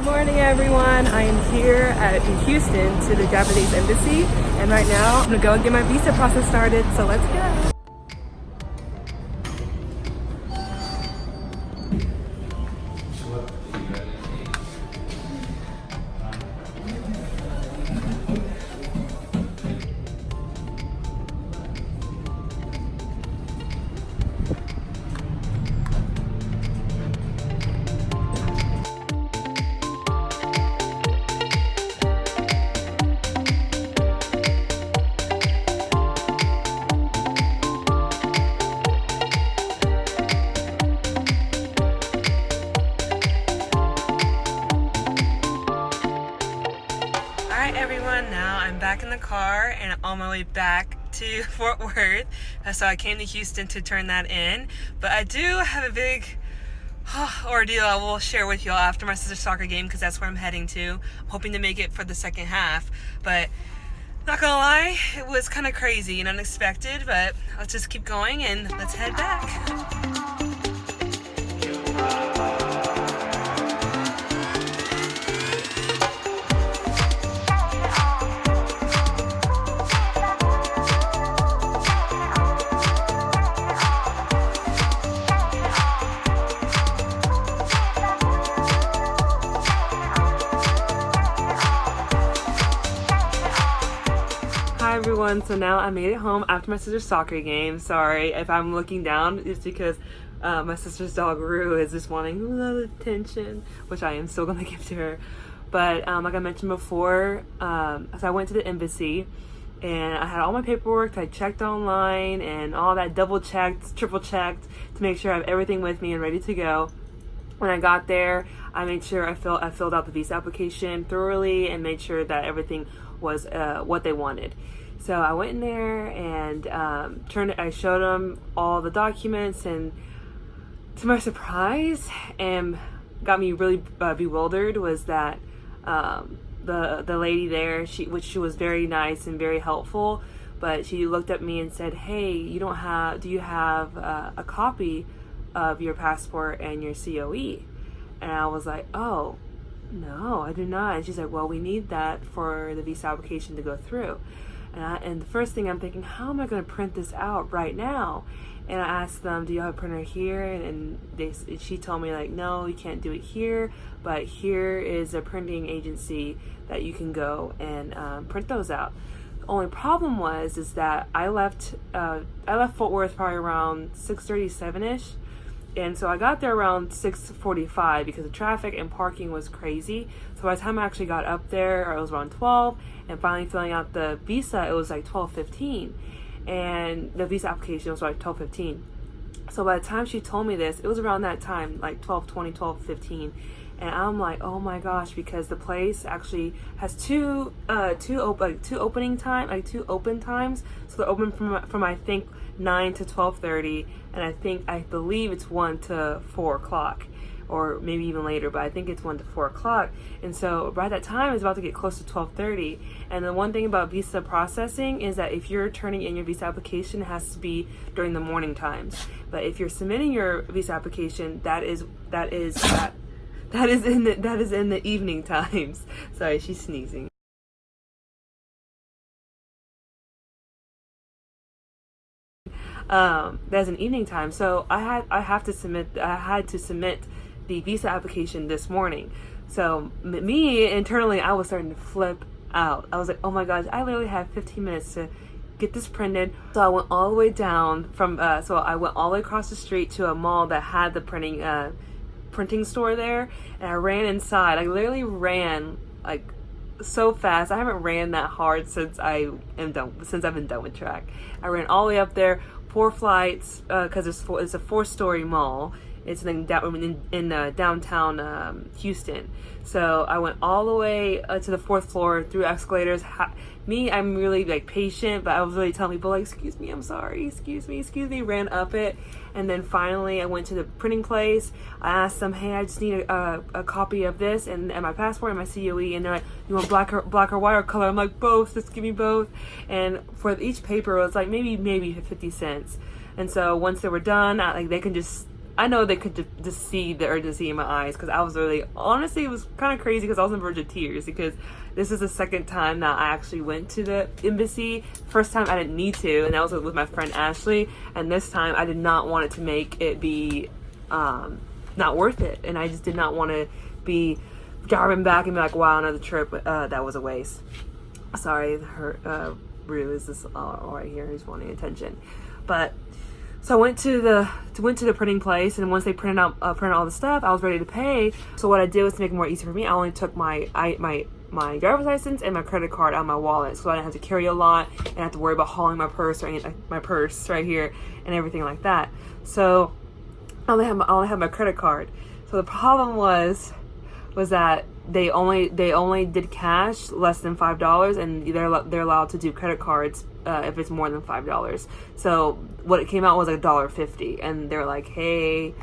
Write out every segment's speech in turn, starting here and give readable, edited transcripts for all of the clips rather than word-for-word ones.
Morning everyone, I am here in Houston to the Japanese embassy, and right now I'm gonna go and get my visa process started, so let's go. Alright everyone, now I'm back in the car and on my way back to Fort Worth. So I came to Houston to turn that in. But I do have a big ordeal I will share with y'all after my sister's soccer game, because that's where I'm heading to. I'm hoping to make it for the second half. But not gonna lie, it was kind of crazy and unexpected, but let's just keep going and let's head back. Hi everyone, so now I made it home after my sister's soccer game. Sorry if I'm looking down, it's because my sister's dog Rue is just wanting a lot of attention, which I am still gonna give to her. But like I mentioned before, so I went to the embassy and I had all my paperwork. I checked online and all that, double checked, triple checked to make sure I have everything with me and ready to go. When I got there, I made sure I filled out the visa application thoroughly and made sure that everything was what they wanted. So I went in there and I showed them all the documents, and to my surprise and got me really bewildered was that the lady there, she was very nice and very helpful, but she looked at me and said, "Hey, do you have a copy of your passport and your COE?" And I was like, "Oh, no, I do not." And she's like, "Well, we need that for the visa application to go through." And the first thing I'm thinking, how am I going to print this out right now? And I asked them, "Do you have a printer here?" And she told me, like, "No, you can't do it here, but here is a printing agency that you can go and print those out." The only problem is that I left Fort Worth probably around 6:37ish. And so I got there around 6:45 because the traffic and parking was crazy. So by the time I actually got up there, it was around 12, and finally filling out the visa, it was like 12:15, and the visa application was like 12:15. So by the time she told me this, it was around that time, like 12:20, 12:15, and I'm like, oh my gosh, because the place actually has two open times. So they're open from I think 9 to 12:30, and I believe it's 1 to 4 o'clock, or maybe even later, but I think it's 1 to 4 o'clock. And so by that time it's about to get close to 12:30. And the one thing about visa processing is that if you're turning in your visa application, it has to be during the morning times. But if you're submitting your visa application, that is in the evening times. Sorry, she's sneezing. That's an evening time, so I had to submit the visa application this morning. So me internally, I was starting to flip out. I was like, oh my gosh, I literally have 15 minutes to get this printed. So I went all the way down I went all the way across the street to a mall that had the printing store there, and I ran inside. I literally ran like so fast. I haven't ran that hard since I've been done with track. I ran all the way up there, 4 flights, because it's a 4-story mall. It's in downtown Houston. So I went all the way to the 4th floor through escalators. I'm really like patient, but I was really telling people like, "Excuse me, I'm sorry, excuse me," ran up it. And then finally I went to the printing place. I asked them, "Hey, I just need a copy of this and my passport and my COE." And they're like, "You want black or white or color?" I'm like, "Both, just give me both." And for each paper it was like maybe 50 cents. And so once they were done, they can just I know they could just see the urgency in my eyes, because I was really, honestly, it was kind of crazy because I was on the verge of tears, because this is the second time that I actually went to the embassy. First time I didn't need to, and that was with my friend Ashley, and this time I did not want it to make it be not worth it, and I just did not want to be driving back and be like, wow, another trip, that was a waste. Sorry, Rue is this right here, he's wanting attention. But so I went to the printing place, and once they printed all the stuff, I was ready to pay. So what I did was, to make it more easy for me, I only took my driver's license and my credit card out of my wallet, so I didn't have to carry a lot and have to worry about hauling my purse right here and everything like that. So I only have my credit card. So the problem was that they only did cash less than $5, and they're allowed to do credit cards if it's more than $5. So what it came out was like $1.50, and they're like, hey,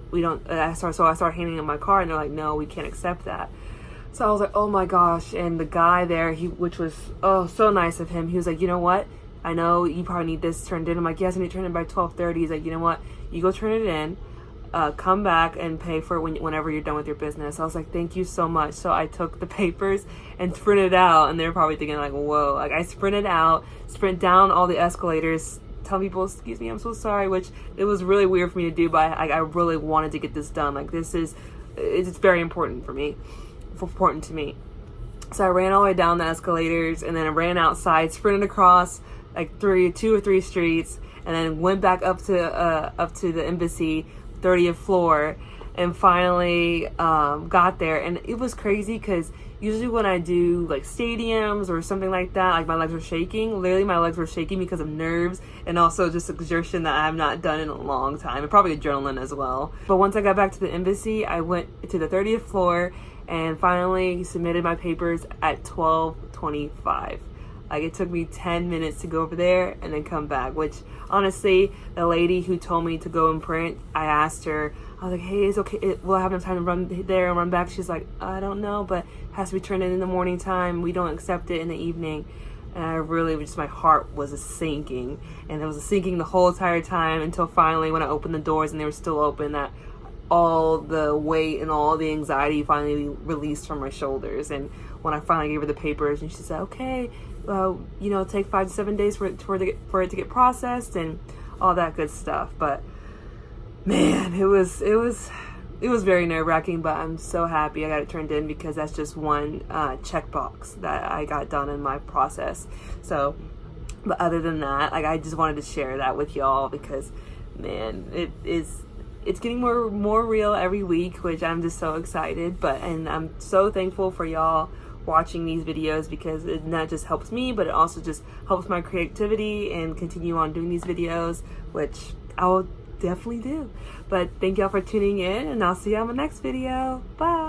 we don't. So I started handing them my card, and they're like, no, we can't accept that. So I was like, oh my gosh. And the guy there, which was so nice of him, he was like, you know what? I know you probably need this turned in. I'm like, yes, I need to turn it in by 12:30. He's like, you know what? You go turn it in. Come back and pay for it whenever you're done with your business. I was like, thank you so much. So I took the papers and printed out, and they're probably thinking like, whoa. Like, I sprint down all the escalators, tell people, excuse me, I'm so sorry, which it was really weird for me to do, but I really wanted to get this done. Like, it's very important to me. So I ran all the way down the escalators, and then I ran outside, sprinted across like 2 or 3 streets, and then went back up to the embassy, 30th floor, and finally got there. And it was crazy, because usually when I do like stadiums or something like that, like, my legs were shaking. Literally, my legs were shaking because of nerves and also just exertion that I have not done in a long time, and probably adrenaline as well. But once I got back to the embassy, I went to the 30th floor and finally submitted my papers at 12:25. Like, it took me 10 minutes to go over there and then come back, which honestly, the lady who told me to go and print, I asked her, I was like, hey, it's okay, will I have enough time to run there and run back? She's like, I don't know, but it has to be turned in the morning time. We don't accept it in the evening. And I really, my heart was sinking. And it was sinking the whole entire time, until finally when I opened the doors and they were still open, that all the weight and all the anxiety finally released from my shoulders. And when I finally gave her the papers, and she said, okay, take 5 to 7 days for it to get processed and all that good stuff. But man, it was very nerve-wracking, but I'm so happy I got it turned in, because that's just one checkbox that I got done in my process. So, but other than that, like, I just wanted to share that with y'all, because man, it's getting more real every week, which I'm just so excited. And I'm so thankful for y'all watching these videos, because it not just helps me, but it also just helps my creativity and continue on doing these videos, which I will definitely do. But thank y'all for tuning in, and I'll see you on the next video. Bye.